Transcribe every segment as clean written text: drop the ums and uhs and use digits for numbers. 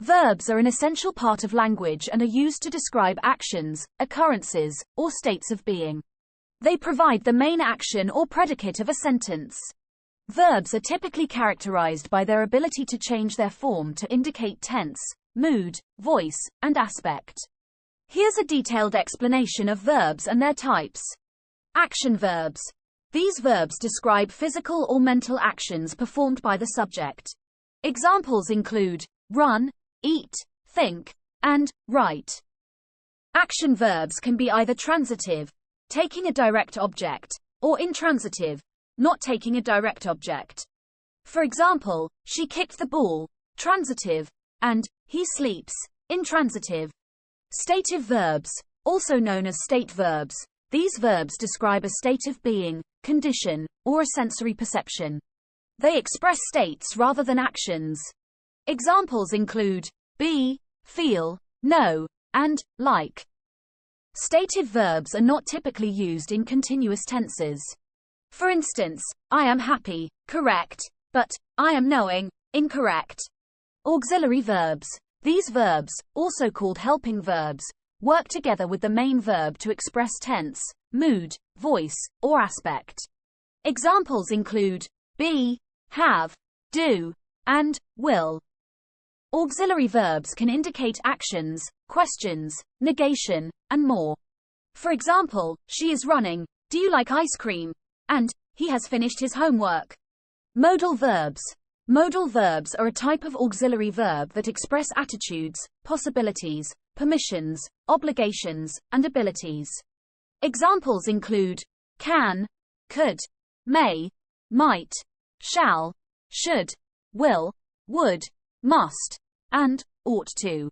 Verbs are an essential part of language and are used to describe actions, occurrences, or states of being. They provide the main action or predicate of a sentence. Verbs are typically characterized by their ability to change their form to indicate tense, mood, voice, and aspect. Here's a detailed explanation of verbs and their types. Action verbs. These verbs describe physical or mental actions performed by the subject. Examples include run, eat, think, and write. Action verbs can be either transitive, taking a direct object, or intransitive, not taking a direct object. For example, she kicked the ball, transitive, and he sleeps, intransitive. Stative verbs, also known as state verbs. These verbs describe a state of being, condition, or a sensory perception. They express states rather than actions. Examples include be, feel, know, and like. Stative verbs are not typically used in continuous tenses. For instance, I am happy, correct, but I am knowing, incorrect. Auxiliary verbs. These verbs, also called helping verbs, work together with the main verb to express tense, mood, voice, or aspect. Examples include be, have, do, and will. Auxiliary verbs can indicate actions, questions, negation, and more. For example, she is running, do you like ice cream? And he has finished his homework. Modal verbs. Modal verbs are a type of auxiliary verb that express attitudes, possibilities, permissions, obligations, and abilities. Examples include can, could, may, might, shall, should, will, would, must, and ought to.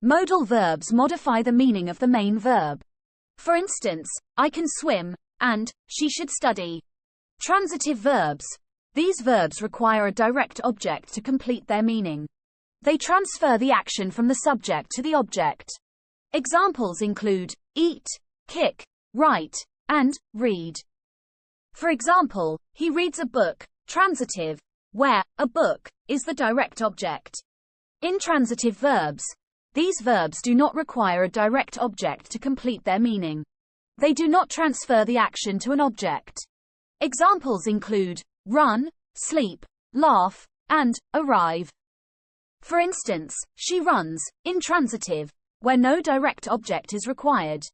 Modal verbs modify the meaning of the main verb. For instance, I can swim, and she should study. Transitive verbs. These verbs require a direct object to complete their meaning. They transfer the action from the subject to the object. Examples include eat, kick, write, and read. For example, he reads a book, transitive, where a book is the direct object. Intransitive verbs. These verbs do not require a direct object to complete their meaning. They do not transfer the action to an object. Examples include run, sleep, laugh, and arrive. For instance, she runs, intransitive, where no direct object is required.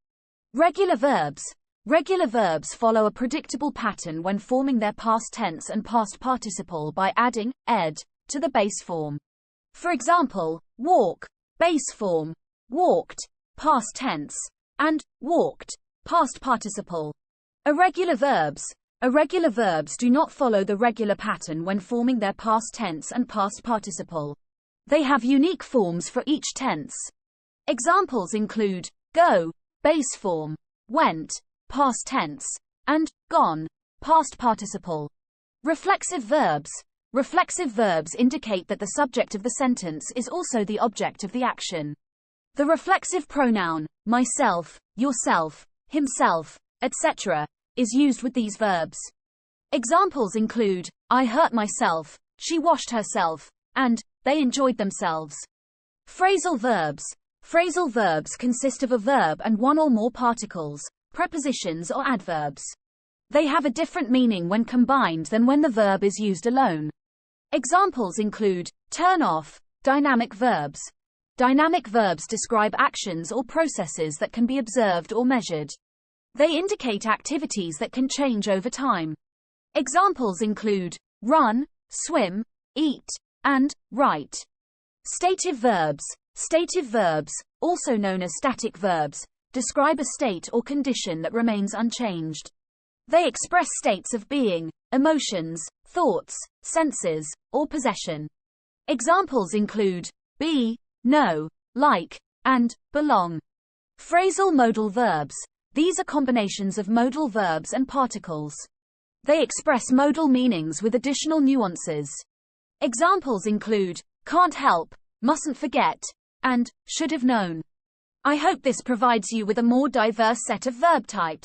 Regular verbs. Regular verbs follow a predictable pattern when forming their past tense and past participle by adding ed to the base form. For example, walk, base form, walked, past tense, and walked, past participle. Irregular verbs. Irregular verbs do not follow the regular pattern when forming their past tense and past participle. They have unique forms for each tense. Examples include go, base form, went, past tense, and gone, past participle. Reflexive verbs. Reflexive verbs indicate that the subject of the sentence is also the object of the action. The reflexive pronoun, myself, yourself, himself, etc., is used with these verbs. Examples include, I hurt myself, she washed herself, and they enjoyed themselves. Phrasal verbs. Phrasal verbs consist of a verb and one or more particles, prepositions or adverbs. They have a different meaning when combined than when the verb is used alone. Examples include turn off, dynamic verbs. Dynamic verbs describe actions or processes that can be observed or measured. They indicate activities that can change over time. Examples include run, swim, eat, and write. Stative verbs. Stative verbs, also known as static verbs, describe a state or condition that remains unchanged. They express states of being, emotions, thoughts, senses, or possession. Examples include be, know, like, and belong. Phrasal modal verbs. These are combinations of modal verbs and particles. They express modal meanings with additional nuances. Examples include can't help, mustn't forget, and should have known. I hope this provides you with a more diverse set of verb types.